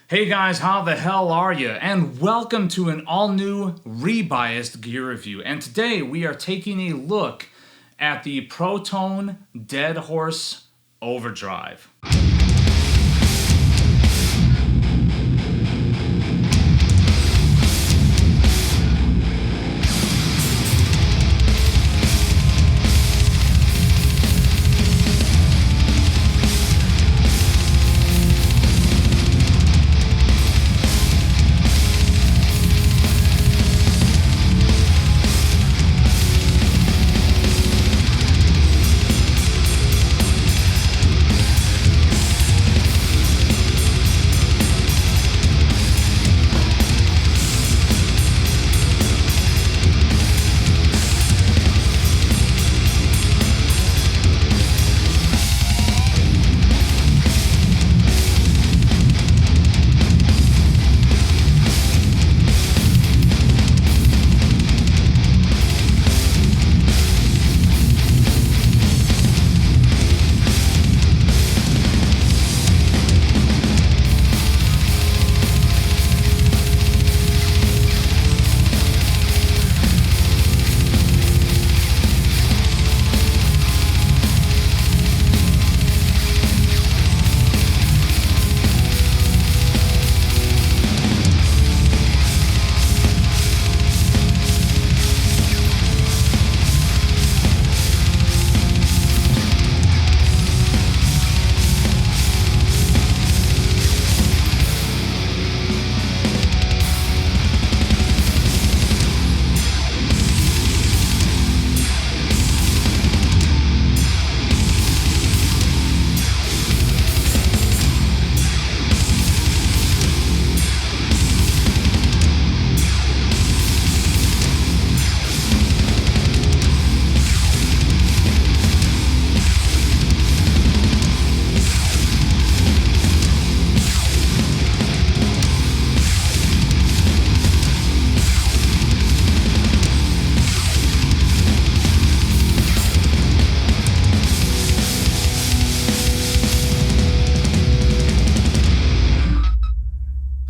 Hey guys, how the hell are you? And welcome to an all-new rebiased gear review. And today we are taking a look at the ProTone Deadhorse Overdrive.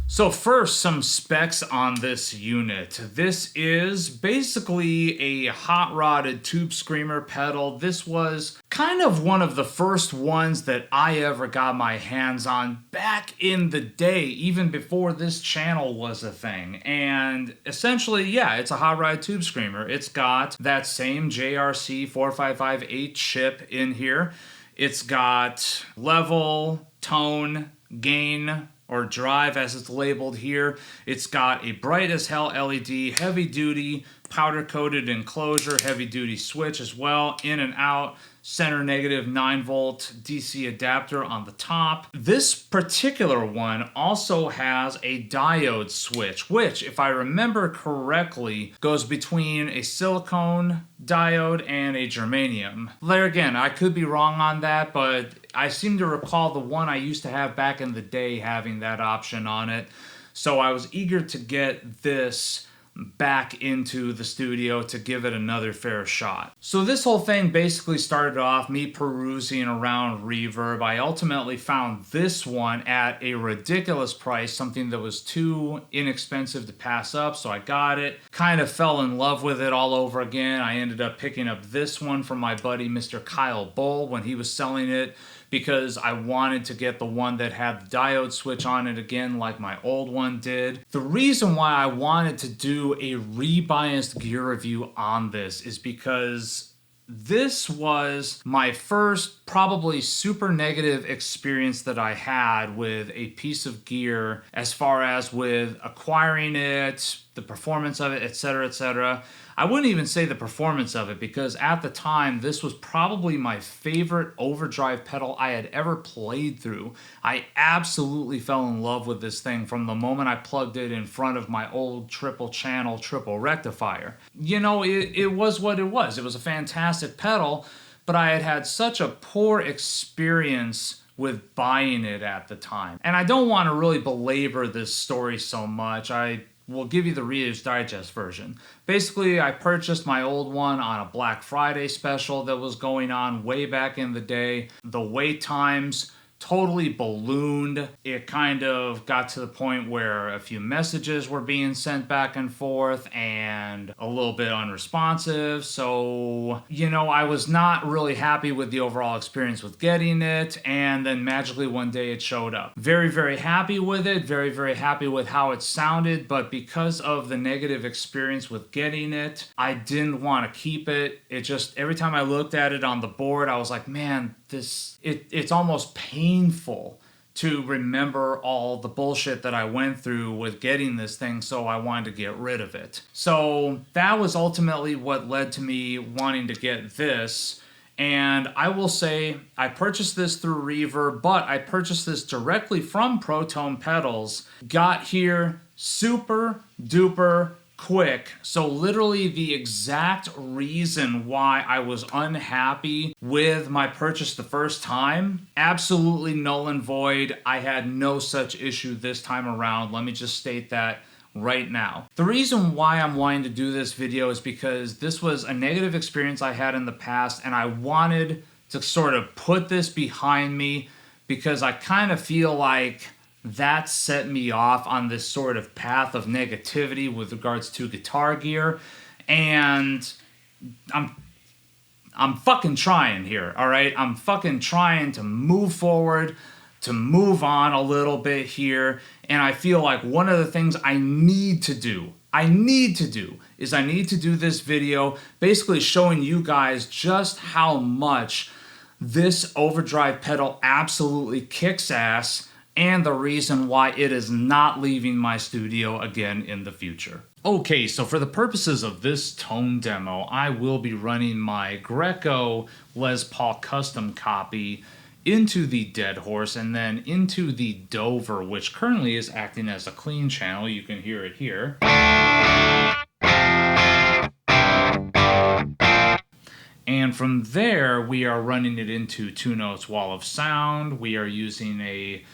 So first, some specs on this unit. This is basically a hot-rodded tube screamer pedal. This was kind of one of the first ones that I ever got my hands on back in the day, even before this channel was a thing. And essentially, yeah, it's a hot-rod tube screamer. It's got that same JRC 4558 chip in here. It's got level, tone, gain, or drive as it's labeled here. It's got a bright as hell LED, heavy duty, powder coated enclosure, heavy duty switch as well, in and out, center negative 9-volt DC adapter on the top. This particular one also has a diode switch, which, if I remember correctly, goes between a silicone diode and a germanium. There again, I could be wrong on that, but I seem to recall the one I used to have back in the day having that option on it. So I was eager to get this back into the studio to give it another fair shot. So this whole thing basically started off me perusing around Reverb. I ultimately found this one at a ridiculous price, something that was too inexpensive to pass up, so I got it. Kind of fell in love with it all over again. I ended up picking up this one from my buddy Mr. Kyle Bull when he was selling it, because I wanted to get the one that had the diode switch on it again like my old one did. The reason why I wanted to do a rebiased gear review on this is because this was my first probably super negative experience that I had with a piece of gear as far as with acquiring it, the performance of it, etc., etc. I wouldn't even say the performance of it, because at the time this was probably my favorite overdrive pedal I had ever played through. I absolutely fell in love with this thing from the moment I plugged it in front of my old triple channel triple rectifier. You know, it was what it was. It was a fantastic pedal, but I had had such a poor experience with buying it at the time. And I don't want to really belabor this story so much. I will give you the Reader's Digest version. Basically, I purchased my old one on a Black Friday special that was going on way back in the day. The wait times totally ballooned. It kind of got to the point where a few messages were being sent back and forth and a little bit unresponsive. So, you know, I was not really happy with the overall experience with getting it, and then magically one day it showed up. Very, very happy with it, very, very happy with how it sounded, but because of the negative experience with getting it, I didn't want to keep it. It just, every time I looked at it on the board, I was like, man, it's almost painful to remember all the bullshit that I went through with getting this thing, so I wanted to get rid of it. So that was ultimately what led to me wanting to get this. And I will say, I purchased this through Reverb, but I purchased this directly from ProTone pedals. Got here super duper quick. So literally the exact reason why I was unhappy with my purchase the first time, absolutely null and void. I had no such issue this time around. Let me just state that right now. The reason why I'm wanting to do this video is because this was a negative experience I had in the past, and I wanted to sort of put this behind me because I kind of feel like that set me off on this sort of path of negativity with regards to guitar gear. And I'm fucking trying here, all right? I'm fucking trying to move forward, to move on a little bit here. And I feel like one of the things I need to do is I need to do this video basically showing you guys just how much this Overdrive pedal absolutely kicks ass, and the reason why it is not leaving my studio again in the future. Okay, so for the purposes of this tone demo, I will be running my Greco Les Paul custom copy into the Deadhorse and then into the Dover, which currently is acting as a clean channel. You can hear it here. And from there, we are running it into 2 Notes Wall of Sound. We are using a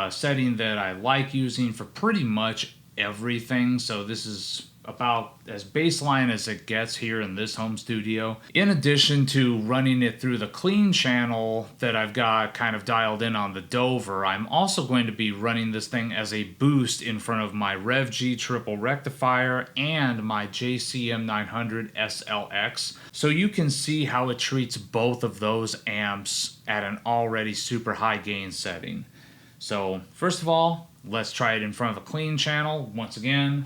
setting that I like using for pretty much everything. So this is about as baseline as it gets here in this home studio. In addition to running it through the clean channel that I've got kind of dialed in on the Dover, I'm also going to be running this thing as a boost in front of my Rev G triple rectifier and my JCM 900 SLX. So you can see how it treats both of those amps at an already super high gain setting. So first of all, let's try it in front of a clean channel once again.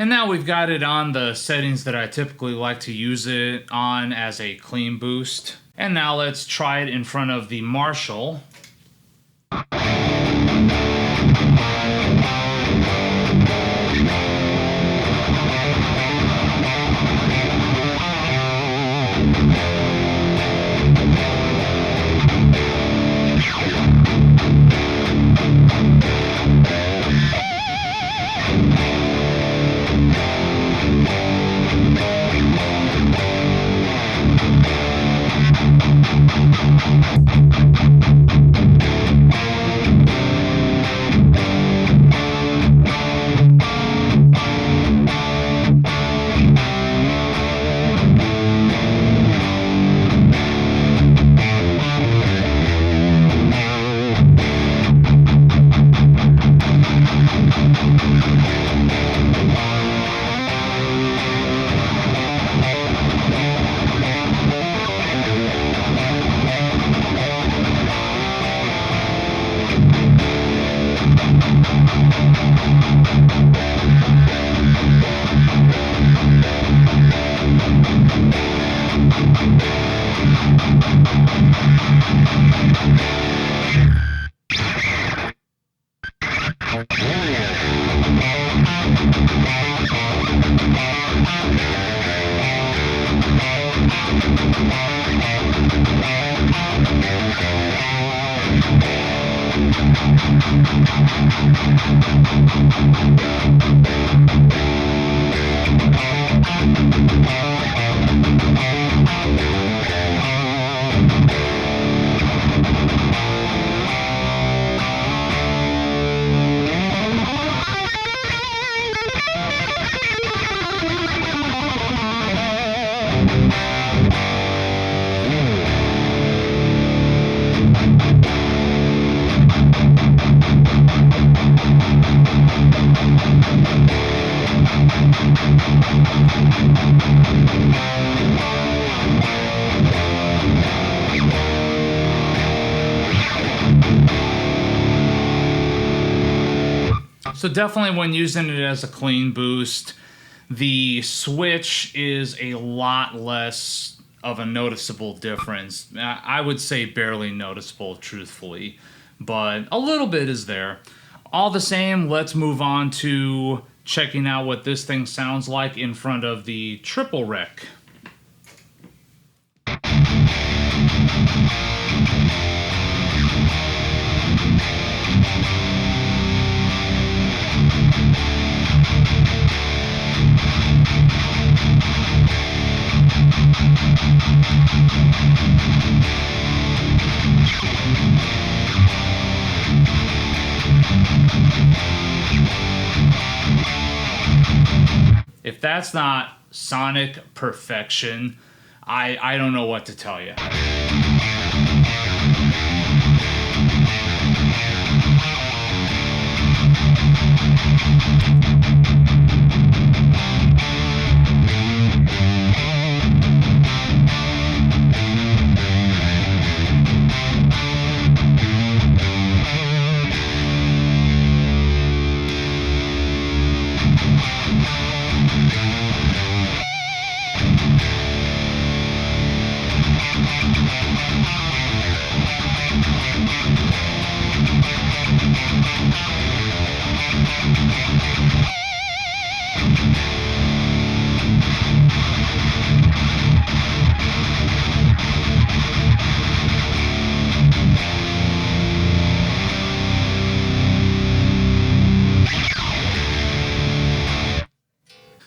And now we've got it on the settings that I typically like to use it on as a clean boost. And now let's try it in front of the Marshall. So definitely when using it as a clean boost, the switch is a lot less of a noticeable difference. I would say barely noticeable, truthfully, but a little bit is there. All the same, let's move on to checking out what this thing sounds like in front of the triple rec. If that's not sonic perfection, I don't know what to tell you.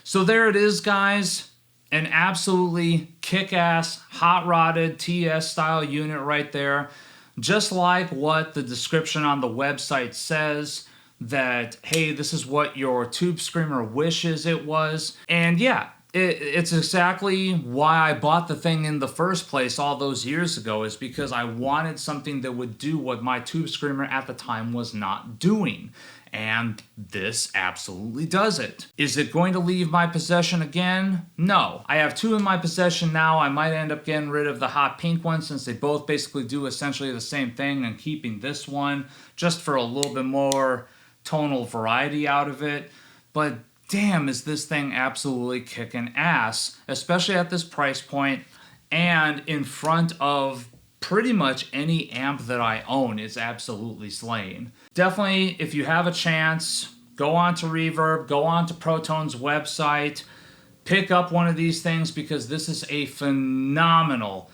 So there it is, guys. An absolutely kick-ass, hot-rodded TS-style unit right there. Just like what the description on the website says, that, hey, this is what your Tube Screamer wishes it was. And yeah, it's exactly why I bought the thing in the first place all those years ago, is because I wanted something that would do what my Tube Screamer at the time was not doing. And this absolutely does it. Is it going to leave my possession again? No. I have two in my possession now. I might end up getting rid of the hot pink one since they both basically do essentially the same thing, and keeping this one just for a little bit more tonal variety out of it. But damn, is this thing absolutely kicking ass, especially at this price point and in front of pretty much any amp that I own is absolutely slaying. Definitely, if you have a chance, go on to Reverb, go on to ProTone's website, pick up one of these things because this is a phenomenal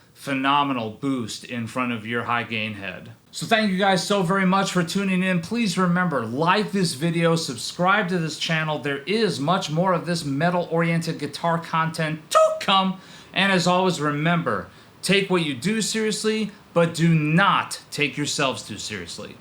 boost in front of your high gain head. So thank you guys so very much for tuning in. Please remember, like this video, subscribe to this channel. There is much more of this metal-oriented guitar content to come. And as always, remember, take what you do seriously, but do not take yourselves too seriously.